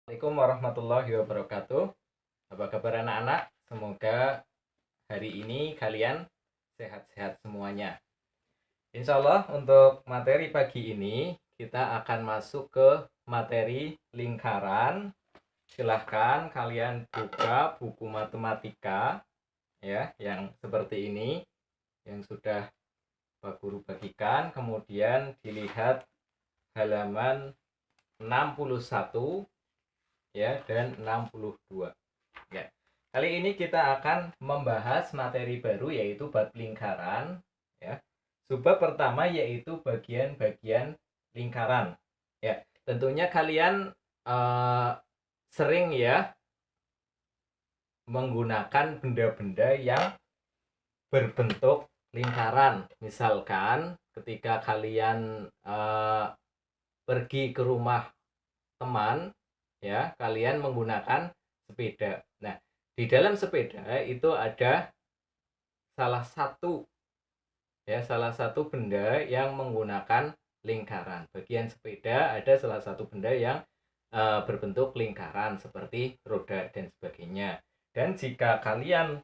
Assalamualaikum warahmatullahi wabarakatuh. Apa kabar anak-anak? Semoga hari ini kalian sehat-sehat semuanya. Insya Allah untuk materi pagi ini kita akan masuk ke materi lingkaran. Silahkan kalian buka buku matematika ya, yang seperti ini yang sudah Pak Guru bagikan. Kemudian dilihat halaman 61 ya dan 62 ya. Kali ini kita akan membahas materi baru yaitu bab lingkaran ya. Subbab pertama yaitu bagian-bagian lingkaran ya. Tentunya kalian sering ya menggunakan benda-benda yang berbentuk lingkaran. Misalkan ketika kalian pergi ke rumah teman ya, kalian menggunakan sepeda. Nah, di dalam sepeda itu ada salah satu benda yang menggunakan lingkaran. Bagian sepeda ada salah satu benda yang berbentuk lingkaran seperti roda dan sebagainya. Dan jika kalian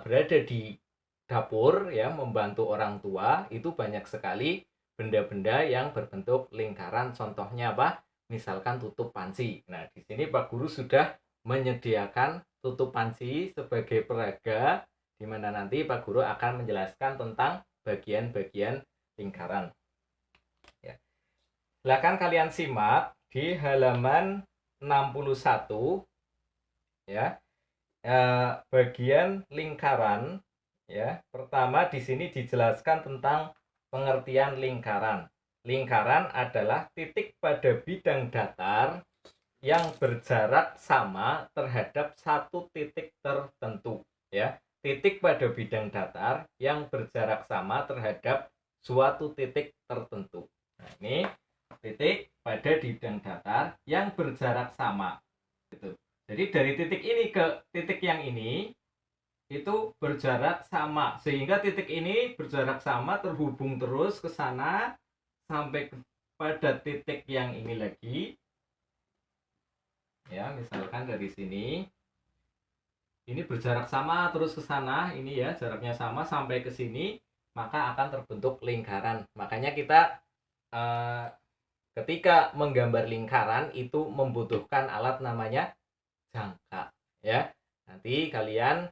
berada di dapur ya membantu orang tua, itu banyak sekali benda-benda yang berbentuk lingkaran. Contohnya apa? Misalkan tutup panci. Nah, di sini Pak Guru sudah menyediakan tutup panci sebagai peraga di mana nanti Pak Guru akan menjelaskan tentang bagian-bagian lingkaran. Ya. Silakan kalian simak di halaman 61 ya. Bagian lingkaran ya. Pertama di sini dijelaskan tentang pengertian lingkaran. Lingkaran adalah titik pada bidang datar yang berjarak sama terhadap satu titik tertentu ya. Titik pada bidang datar yang berjarak sama terhadap suatu titik tertentu. Nah, ini titik pada bidang datar yang berjarak sama gitu. Jadi dari titik ini ke titik yang ini itu berjarak sama, sehingga titik ini berjarak sama terhubung terus ke sana sampai pada titik yang ini lagi ya. Misalkan dari sini ini berjarak sama terus ke sana, ini ya jaraknya sama sampai ke sini, maka akan terbentuk lingkaran. Makanya kita ketika menggambar lingkaran itu membutuhkan alat namanya jangka ya. Nanti kalian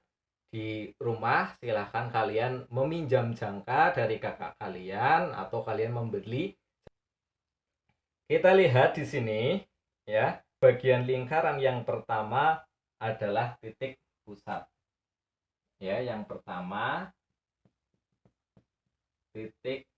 di rumah silahkan kalian meminjam jangka dari kakak kalian atau kalian membeli. Kita lihat di sini ya, bagian lingkaran yang pertama adalah titik pusat. Ya, yang pertama titik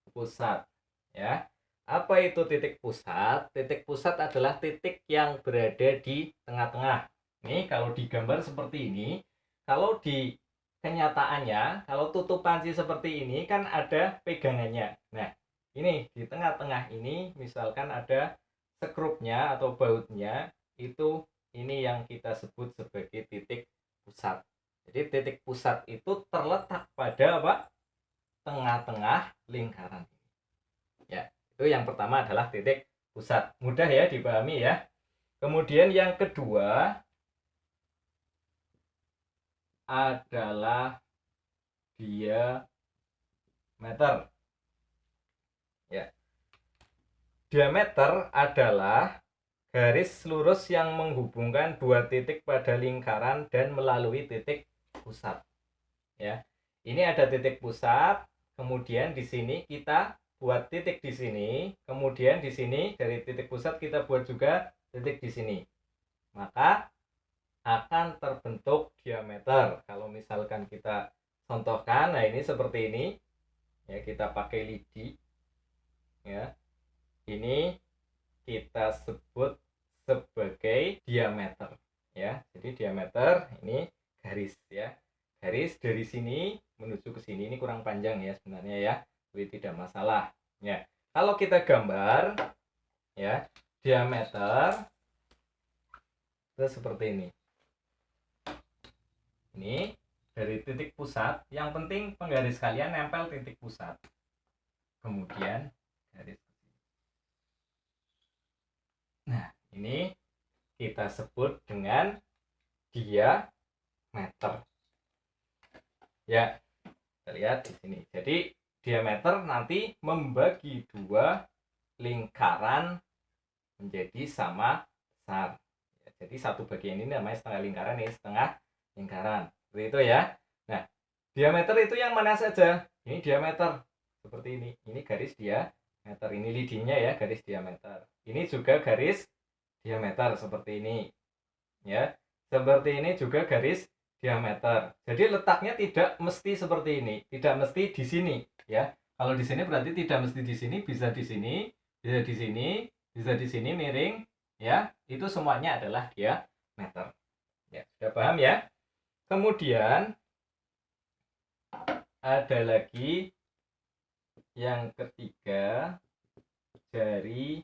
pusat ya. Apa itu titik pusat? Titik pusat adalah titik yang berada di tengah-tengah. Nih, kalau digambar seperti ini, kalau di kenyataannya, kalau tutup panci seperti ini kan ada pegangannya. Nah, ini di tengah-tengah ini misalkan ada sekrupnya atau bautnya, itu ini yang kita sebut sebagai titik pusat. Jadi titik pusat itu terletak pada apa? Tengah-tengah lingkaran. Ya, itu yang pertama adalah titik pusat. Mudah ya dipahami ya. Kemudian yang kedua adalah diameter. Ya. Diameter adalah garis lurus yang menghubungkan dua titik pada lingkaran dan melalui titik pusat. Ya. Ini ada titik pusat, kemudian di sini kita buat titik di sini, kemudian di sini dari titik pusat kita buat juga titik di sini. Maka akan terbentuk diameter. Kalau misalkan kita contohkan, nah ini seperti ini. Ya, kita pakai lidi. Ya. Ini kita sebut sebagai diameter. Ya. Jadi diameter ini garis ya. Garis dari sini menuju ke sini, ini kurang panjang ya sebenarnya ya, tapi tidak masalah ya. Kalau kita gambar ya, diameter itu seperti ini. Ini dari titik pusat, yang penting penggaris kalian nempel titik pusat, kemudian garis. Ini kita sebut dengan diameter. Ya, kita lihat di sini. Jadi diameter nanti membagi dua lingkaran menjadi sama besar. Ya, jadi satu bagian ini namanya setengah lingkaran, ini setengah lingkaran. Seperti itu ya. Nah, diameter itu yang mana saja? Ini diameter seperti ini. Ini garis diameter. Ini leadingnya ya, garis diameter. Ini juga garis diameter seperti ini. Ya, seperti ini juga garis diameter. Jadi letaknya tidak mesti seperti ini, tidak mesti di sini ya. Kalau di sini berarti tidak mesti di sini, bisa di sini, bisa di sini, bisa di sini miring ya. Itu semuanya adalah diameter. Ya, sudah paham ya? Kemudian ada lagi yang ketiga, jari.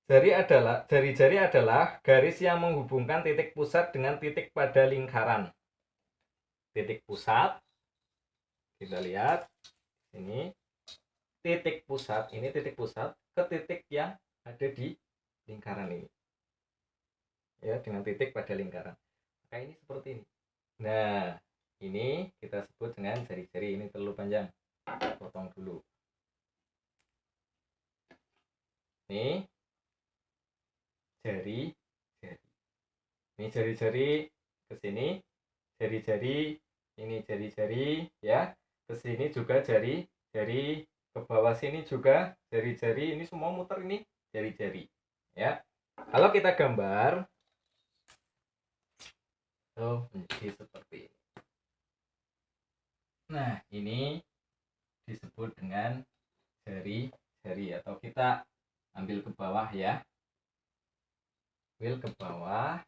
Jari-jari adalah garis yang menghubungkan titik pusat dengan titik pada lingkaran. Titik pusat, kita lihat ini titik pusat, ini titik pusat ke titik yang ada di lingkaran ini. Ya, dengan titik pada lingkaran. Maka ini seperti ini. Nah, ini kita sebut dengan jari-jari. Ini terlalu panjang. Potong dulu. Ini jari-jari. Ini jari-jari ke sini, jari-jari, ini jari-jari ya. Ke sini juga jari-jari, ke bawah sini juga jari-jari, ini semua muter ini jari-jari ya. Kalau kita gambar menjadi seperti ini. Nah, ini disebut dengan jari-jari, atau kita ambil ke bawah ya. Ambil ke bawah.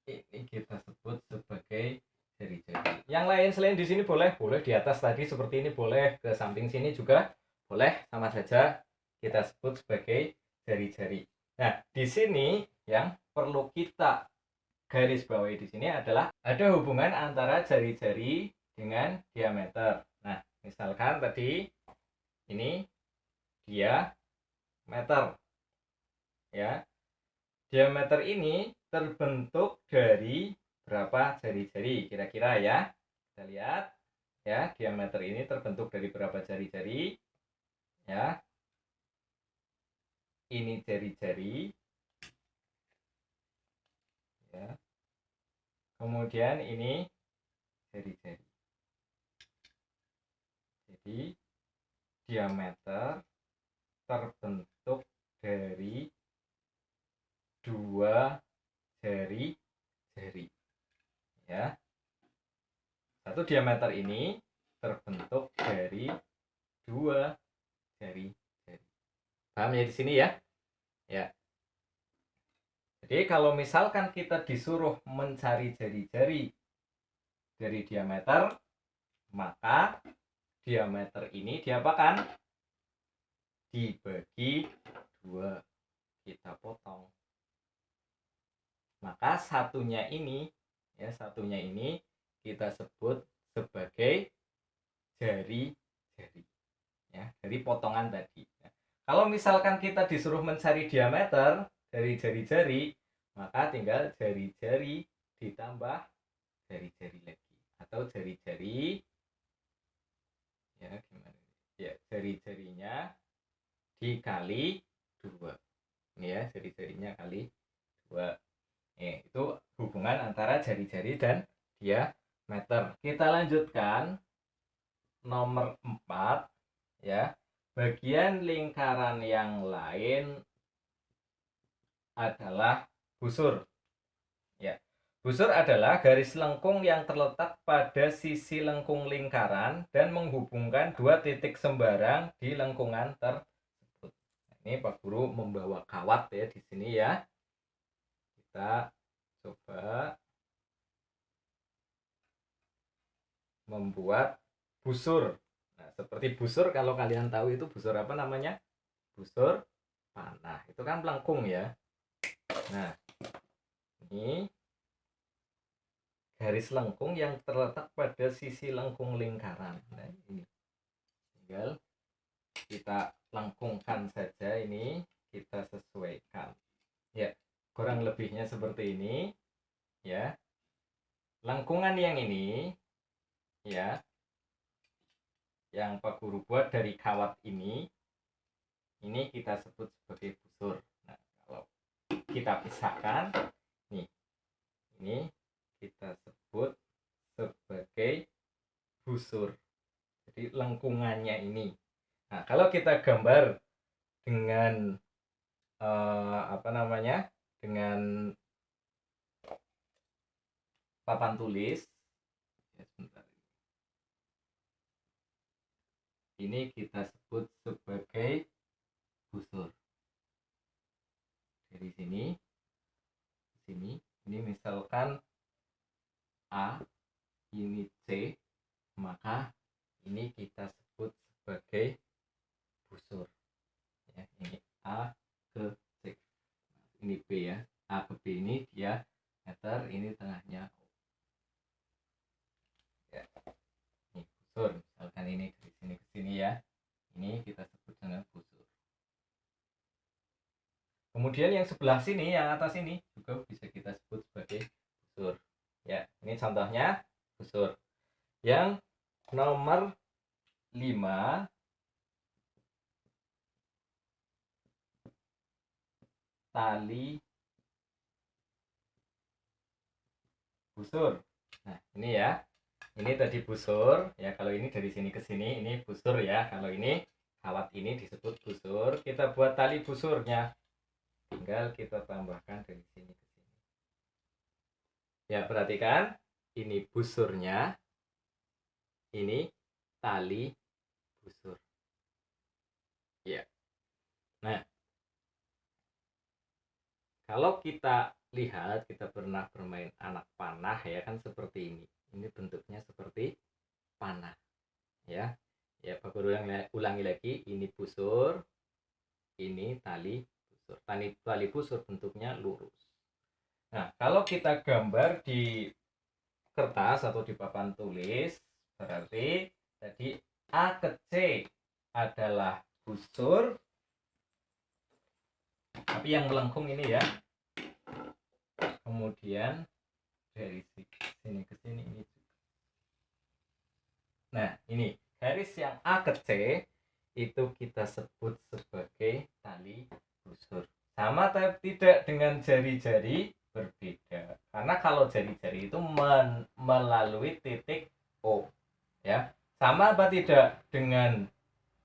Ini kita sebut sebagai jari-jari. Yang lain selain di sini boleh di atas tadi seperti ini, boleh ke samping sini juga boleh, sama saja kita sebut sebagai jari-jari. Nah, di sini yang perlu kita garis bawahi di sini adalah ada hubungan antara jari-jari dengan diameter. Nah, misalkan tadi ini diameter ya. Diameter ini terbentuk dari berapa jari-jari kira-kira ya? Kita lihat ya, diameter ini terbentuk dari berapa jari-jari ya. Ini jari-jari ya. Kemudian ini jari-jari. Jadi diameter terbentuk dari dua jari-jari ya. Satu diameter ini terbentuk dari dua jari-jari. Paham ya di sini ya? Ya. Jadi kalau misalkan kita disuruh mencari jari-jari dari diameter, maka diameter ini diapakan? Dibagi dua, kita potong. Maka satunya ini ya, satunya ini kita sebut sebagai jari-jari ya, dari potongan tadi ya. Kalau misalkan kita disuruh mencari diameter dari jari-jari, maka tinggal jari-jari ditambah jari-jari lagi, atau jari-jari ya, gimana ya, jari-jarinya dikali dua ini ya, jari-jarinya kali dua. Itu hubungan antara jari-jari dan diameter. Kita lanjutkan nomor 4 ya. Bagian lingkaran yang lain adalah busur ya. Busur adalah garis lengkung yang terletak pada sisi lengkung lingkaran dan menghubungkan dua titik sembarang di lengkungan tersebut. Ini Pak Guru membawa kawat ya di sini ya. Kita coba membuat busur. Nah, seperti busur, kalau kalian tahu itu busur apa namanya? Busur panah. Itu kan melengkung ya. Nah, ini garis lengkung yang terletak pada sisi lengkung lingkaran. Nah, ini tinggal kita lengkungkan saja, ini kita sesuaikan ya, kurang lebihnya seperti ini ya. Lengkungan yang ini ya, yang Pak Guru buat dari kawat ini kita sebut sebagai busur. Nah, kalau kita pisahkan nih, ini kita sebut sebagai busur. Jadi lengkungannya ini. Nah, kalau kita gambar dengan apa namanya, dengan papan tulis ya, sebentar. Ini kita sebut sebagai busur. Dari sini, ini misalkan A, ini C, maka ini kita sebut sebagai busur ya. Ini A ke C, ini B ya. A ke B ini dia meter, ini tengahnya O ya. Ini busur, misalkan ini dari sini ke sini ya, ini kita sebut dengan busur. Kemudian yang sebelah sini, yang atas ini juga bisa kita sebut sebagai busur ya. Ini contohnya busur. Yang nomor 5, tali busur. Nah, ini ya. Ini tadi busur ya. Kalau ini dari sini ke sini, ini busur ya. Kalau ini kawat ini disebut busur. Kita buat tali busurnya. Tinggal kita tambahkan dari sini ke sini. Ya, perhatikan. Ini busurnya. Ini tali busur. Ya. Nah, kalau kita lihat, kita pernah bermain anak panah ya kan, seperti ini. Ini bentuknya seperti panah ya. Ya, Pak Guru ulangi lagi, ini busur, ini tali busur. Tali busur bentuknya lurus. Nah, kalau kita gambar di kertas atau di papan tulis, berarti tadi A ke C adalah busur, tapi yang melengkung ini ya. Kemudian dari sini ke sini ini juga. Nah, ini garis yang A ke C itu kita sebut sebagai tali busur. Sama tapi tidak dengan jari-jari, berbeda. Karena kalau jari-jari itu melalui titik O ya. Sama apa tidak dengan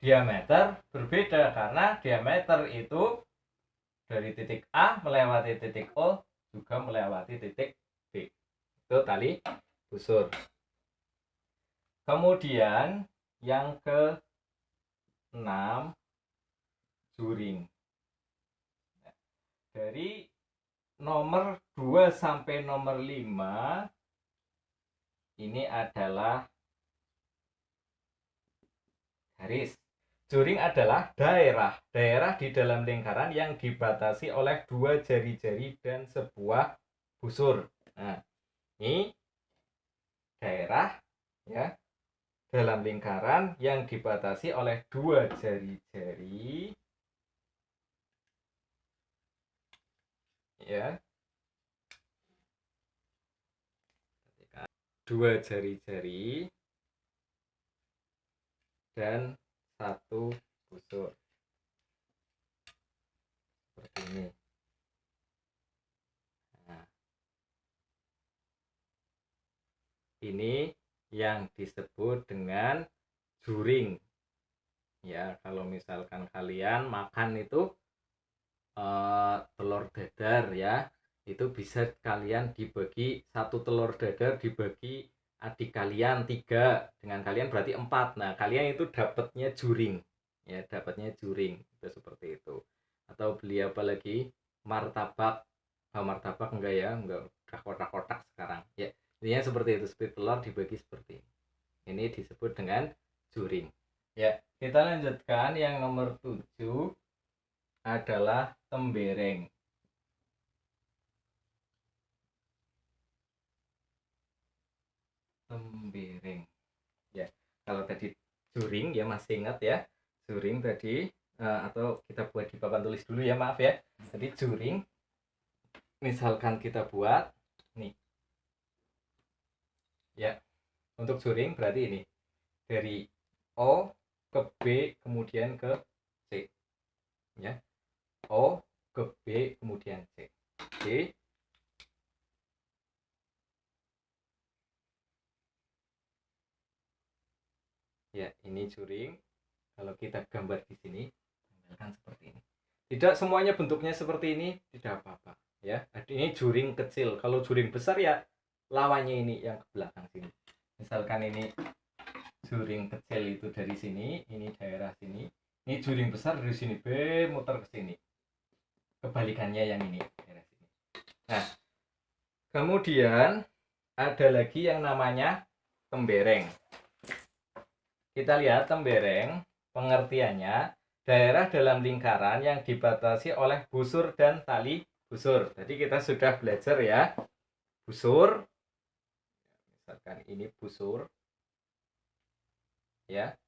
diameter? Berbeda, karena diameter itu dari titik A melewati titik O juga melewati titik B. Itu tali busur. Kemudian yang ke-6, juring. Dari nomor 2 sampai nomor 5 ini adalah garis. Juring adalah daerah di dalam lingkaran yang dibatasi oleh 2 jari-jari dan sebuah busur. Nah, ini daerah ya dalam lingkaran yang dibatasi oleh 2 jari-jari ya. 2 jari-jari dan 1 busur. Seperti ini. Nah, ini yang disebut dengan juring. Ya, kalau misalkan kalian makan itu telur dadar ya, itu bisa kalian dibagi, satu telur dadar dibagi adik kalian 3, dengan kalian berarti 4. Nah, kalian itu dapatnya juring ya, dapatnya juring itu seperti itu. Atau beli apa lagi, martabak. Martabak enggak ya, enggak, udah kotak-kotak sekarang ya. Intinya seperti itu, seperti telur dibagi seperti ini disebut dengan juring ya. Kita lanjutkan yang nomor 7 adalah tembereng. Tembereng ya. Kalau tadi juring ya, masih ingat ya, juring tadi, atau kita buat di papan tulis dulu ya, maaf ya. Jadi juring, misalkan kita buat nih ya, untuk juring berarti ini dari O ke B kemudian ke C ya, O ke B kemudian C. Oke. Ya, ini juring. Kalau kita gambar di sini, tampilkan seperti ini. Tidak semuanya bentuknya seperti ini, tidak apa-apa ya. Ini juring kecil. Kalau juring besar ya lawannya ini yang ke belakang sini. Misalkan ini juring kecil itu dari sini, ini daerah sini. Ini juring besar dari sini, B muter ke sini. Kebalikannya yang ini, daerah sini. Nah, kemudian ada lagi yang namanya tembereng. Kita lihat tembereng, pengertiannya daerah dalam lingkaran yang dibatasi oleh busur dan tali busur. Tadi kita sudah belajar ya, busur. Misalkan ini busur, ya.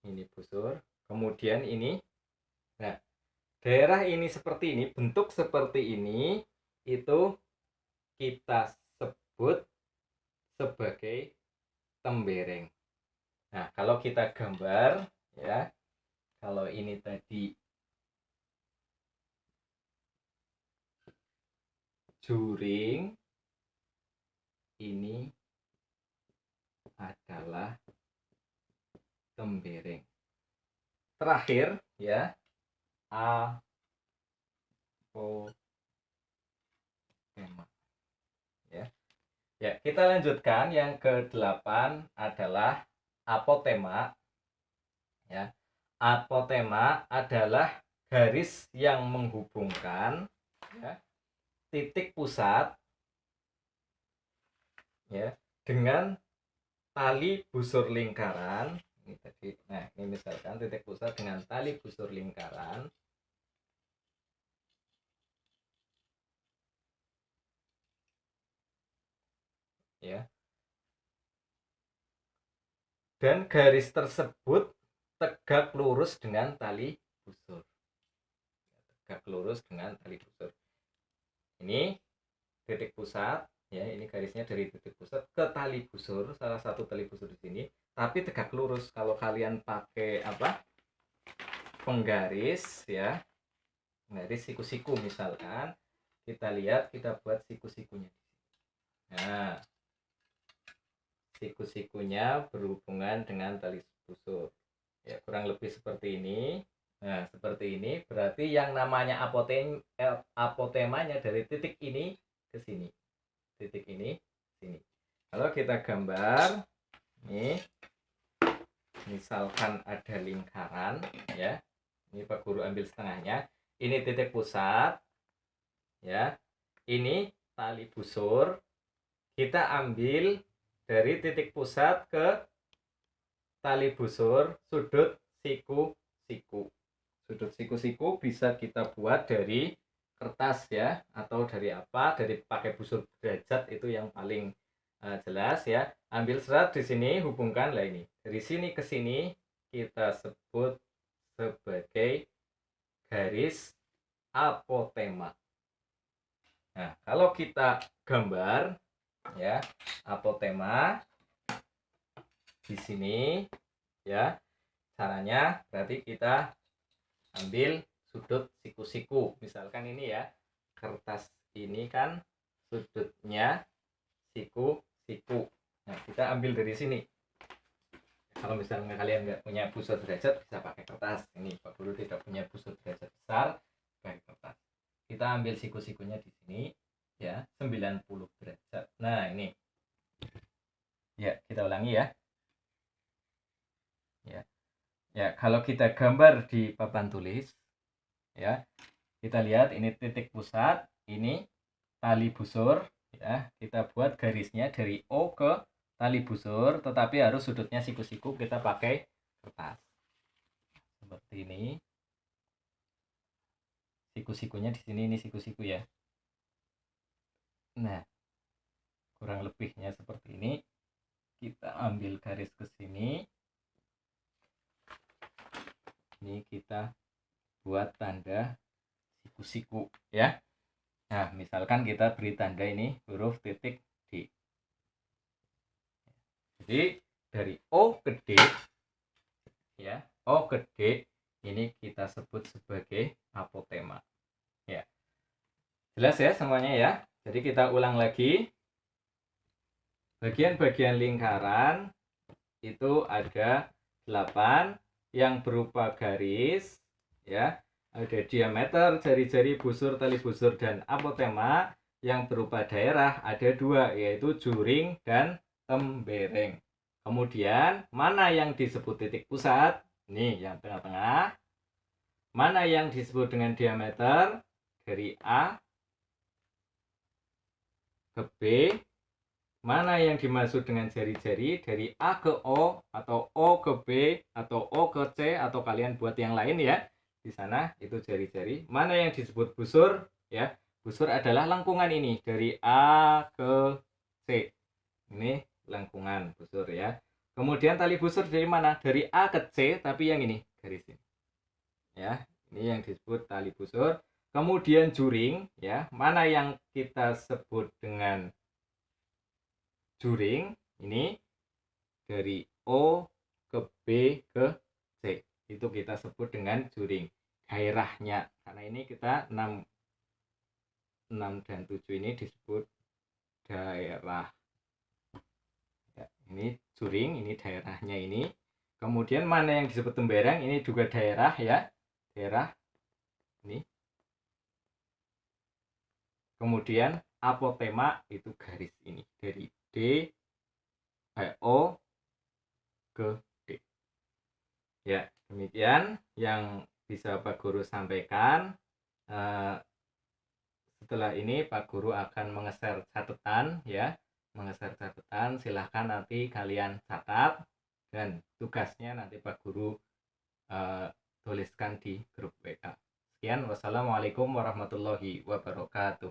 Ini busur. Kemudian ini, nah daerah ini seperti ini, bentuk seperti ini, itu kita sebut sebagai tembereng. Nah, kalau kita gambar ya, kalau ini tadi juring, ini adalah tembereng. Terakhir ya, apotema. Ya, kita lanjutkan yang ke-8 adalah apotema. Ya. Apotema adalah garis yang menghubungkan ya, titik pusat ya dengan tali busur lingkaran. Ini tadi. Nah, ini misalkan titik pusat dengan tali busur lingkaran. Ya. Dan garis tersebut tegak lurus dengan tali busur. Tegak lurus dengan tali busur. Ini titik pusat, ya, ini garisnya dari titik pusat ke tali busur, salah satu tali busur di sini, tapi tegak lurus. Kalau kalian pakai apa? Penggaris ya. Penggaris siku-siku misalkan, kita lihat, kita buat siku-sikunya. Nah, siku-sikunya berhubungan dengan tali busur. Ya, kurang lebih seperti ini. Nah, seperti ini berarti yang namanya apotemanya dari titik ini ke sini. Titik ini sini. Kalau kita gambar nih, misalkan ada lingkaran ya. Ini Pak Guru ambil setengahnya. Ini titik pusat ya. Ini tali busur. Kita ambil dari titik pusat ke tali busur sudut siku-siku. Sudut siku-siku bisa kita buat dari kertas ya, atau dari apa, dari pakai busur derajat itu yang paling jelas ya. Ambil serat di sini, hubungkan lah ini. Dari sini ke sini kita sebut sebagai garis apotema. Nah, kalau kita gambar ya, apotema di sini ya. Caranya berarti kita ambil sudut siku-siku. Misalkan ini ya, kertas ini kan sudutnya siku-siku. Nah, kita ambil dari sini. Kalau misalnya kalian nggak punya busur derajat, bisa pakai kertas. Ini Pak Guru tidak punya busur derajat besar, pakai kertas. Kita ambil siku-sikunya di sini ya, 90 derajat. Nah, ini. Ya, kita ulangi ya. Ya. Ya, kalau kita gambar di papan tulis ya, kita lihat ini titik pusat, ini tali busur ya. Kita buat garisnya dari O ke tali busur, tetapi harus sudutnya siku-siku, kita pakai kertas. Seperti ini. Siku-sikunya di sini, ini siku-siku ya. Nah, kurang lebihnya seperti ini. Kita ambil garis ke sini. Ini kita buat tanda siku-siku ya. Nah, misalkan kita beri tanda ini huruf titik D. Jadi dari O ke D ya, O ke D ini kita sebut sebagai apotema. Ya. Jelas ya semuanya ya. Jadi kita ulang lagi. Bagian-bagian lingkaran itu ada 8 yang berupa garis ya. Ada diameter, jari-jari, busur, tali busur, dan apotema. Yang berupa daerah ada 2, yaitu juring dan tembereng. Kemudian mana yang disebut titik pusat? Ini yang tengah-tengah. Mana yang disebut dengan diameter? Dari A ke B. Mana yang dimaksud dengan jari-jari? Dari A ke O, atau O ke B, atau O ke C, atau kalian buat yang lain ya. Di sana itu jari-jari. Mana yang disebut busur? Ya, busur adalah lengkungan ini dari A ke C. Ini lengkungan busur ya. Kemudian tali busur dari mana? Dari A ke C, tapi yang ini garis ini. Ya, ini yang disebut tali busur. Kemudian juring ya. Mana yang kita sebut dengan juring? Ini dari O ke B ke C. Itu kita sebut dengan juring. Daerahnya. Karena ini kita 6 dan 7 ini disebut daerah. Ya, ini juring, ini daerahnya ini. Kemudian mana yang disebut tembereng? Ini juga daerah ya. Daerah ini. Kemudian apotema itu garis ini dari D O ke D. Ya, demikian yang bisa Pak Guru sampaikan. Setelah ini Pak Guru akan mengeser catatan ya. Mengeser catatan, silahkan nanti kalian catat dan tugasnya nanti Pak Guru tuliskan di grup WA. Sekian, wassalamualaikum warahmatullahi wabarakatuh.